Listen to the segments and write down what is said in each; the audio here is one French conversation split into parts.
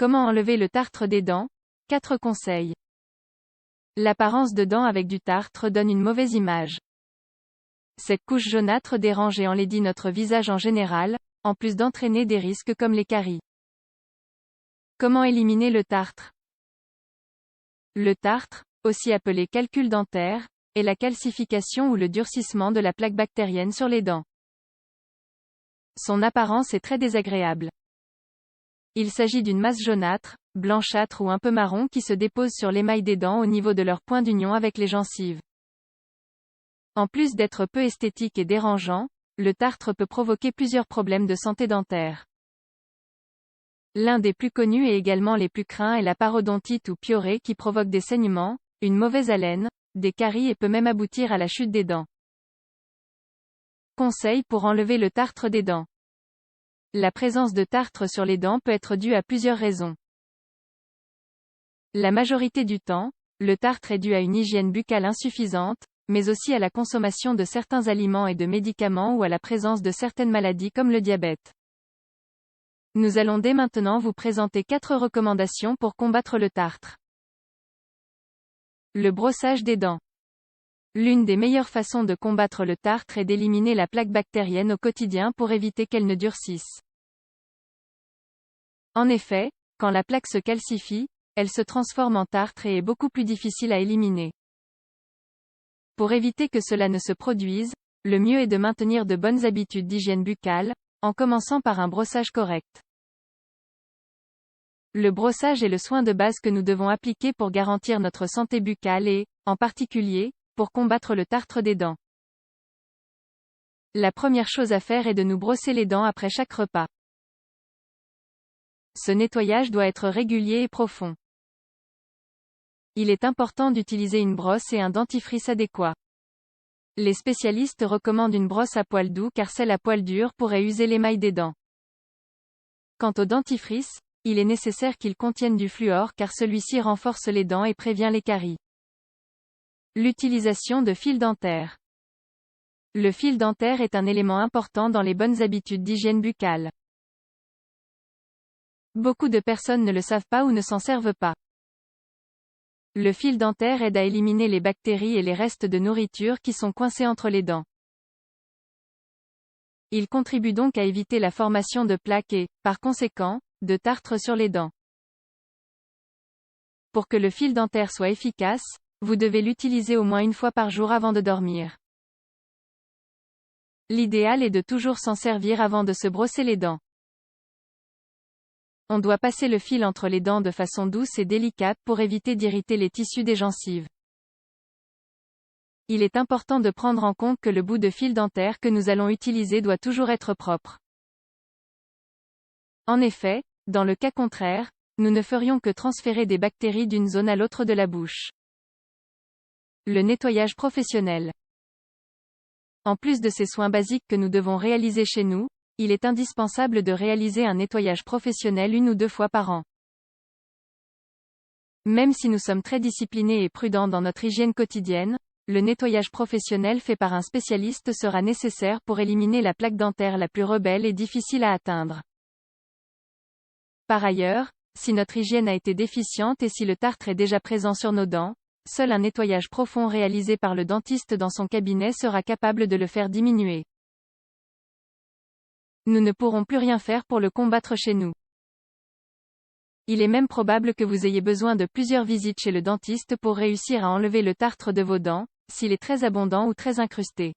Comment enlever le tartre des dents? 4 conseils. L'apparence de dents avec du tartre donne une mauvaise image. Cette couche jaunâtre dérange et enlaidit notre visage en général, en plus d'entraîner des risques comme les caries. Comment éliminer le tartre? Le tartre, aussi appelé calcul dentaire, est la calcification ou le durcissement de la plaque bactérienne sur les dents. Son apparence est très désagréable. Il s'agit d'une masse jaunâtre, blanchâtre ou un peu marron qui se dépose sur l'émail des dents au niveau de leur point d'union avec les gencives. En plus d'être peu esthétique et dérangeant, le tartre peut provoquer plusieurs problèmes de santé dentaire. L'un des plus connus et également les plus craints est la parodontite ou piorée qui provoque des saignements, une mauvaise haleine, des caries et peut même aboutir à la chute des dents. Conseils pour enlever le tartre des dents. La présence de tartre sur les dents peut être due à plusieurs raisons. La majorité du temps, le tartre est dû à une hygiène buccale insuffisante, mais aussi à la consommation de certains aliments et de médicaments ou à la présence de certaines maladies comme le diabète. Nous allons dès maintenant vous présenter 4 recommandations pour combattre le tartre. Le brossage des dents. L'une des meilleures façons de combattre le tartre est d'éliminer la plaque bactérienne au quotidien pour éviter qu'elle ne durcisse. En effet, quand la plaque se calcifie, elle se transforme en tartre et est beaucoup plus difficile à éliminer. Pour éviter que cela ne se produise, le mieux est de maintenir de bonnes habitudes d'hygiène buccale, en commençant par un brossage correct. Le brossage est le soin de base que nous devons appliquer pour garantir notre santé buccale et, en particulier, pour combattre le tartre des dents. La première chose à faire est de nous brosser les dents après chaque repas. Ce nettoyage doit être régulier et profond. Il est important d'utiliser une brosse et un dentifrice adéquat. Les spécialistes recommandent une brosse à poil doux car celle à poil dur pourrait user l'émail des dents. Quant au dentifrice, il est nécessaire qu'il contienne du fluor car celui-ci renforce les dents et prévient les caries. L'utilisation de fil dentaire. Le fil dentaire est un élément important dans les bonnes habitudes d'hygiène buccale. Beaucoup de personnes ne le savent pas ou ne s'en servent pas. Le fil dentaire aide à éliminer les bactéries et les restes de nourriture qui sont coincés entre les dents. Il contribue donc à éviter la formation de plaques et, par conséquent, de tartre sur les dents. Pour que le fil dentaire soit efficace, vous devez l'utiliser au moins une fois par jour avant de dormir. L'idéal est de toujours s'en servir avant de se brosser les dents. On doit passer le fil entre les dents de façon douce et délicate pour éviter d'irriter les tissus des gencives. Il est important de prendre en compte que le bout de fil dentaire que nous allons utiliser doit toujours être propre. En effet, dans le cas contraire, nous ne ferions que transférer des bactéries d'une zone à l'autre de la bouche. Le nettoyage professionnel. En plus de ces soins basiques que nous devons réaliser chez nous, il est indispensable de réaliser un nettoyage professionnel 1 ou 2 fois par an. Même si nous sommes très disciplinés et prudents dans notre hygiène quotidienne, le nettoyage professionnel fait par un spécialiste sera nécessaire pour éliminer la plaque dentaire la plus rebelle et difficile à atteindre. Par ailleurs, si notre hygiène a été déficiente et si le tartre est déjà présent sur nos dents, seul un nettoyage profond réalisé par le dentiste dans son cabinet sera capable de le faire diminuer. Nous ne pourrons plus rien faire pour le combattre chez nous. Il est même probable que vous ayez besoin de plusieurs visites chez le dentiste pour réussir à enlever le tartre de vos dents, s'il est très abondant ou très incrusté.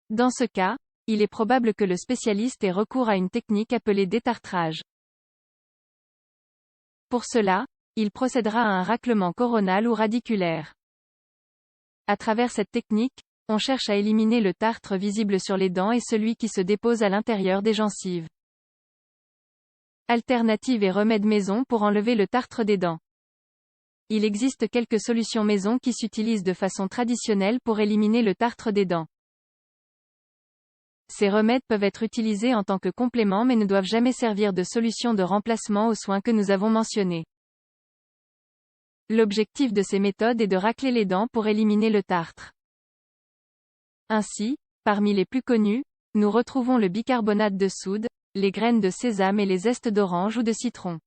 Dans ce cas, il est probable que le spécialiste ait recours à une technique appelée détartrage. Pour cela, il procédera à un raclement coronal ou radiculaire. À travers cette technique, on cherche à éliminer le tartre visible sur les dents et celui qui se dépose à l'intérieur des gencives. Alternatives et remèdes maison pour enlever le tartre des dents. Il existe quelques solutions maison qui s'utilisent de façon traditionnelle pour éliminer le tartre des dents. Ces remèdes peuvent être utilisés en tant que complément mais ne doivent jamais servir de solution de remplacement aux soins que nous avons mentionnés. L'objectif de ces méthodes est de racler les dents pour éliminer le tartre. Ainsi, parmi les plus connus, nous retrouvons le bicarbonate de soude, les graines de sésame et les zestes d'orange ou de citron.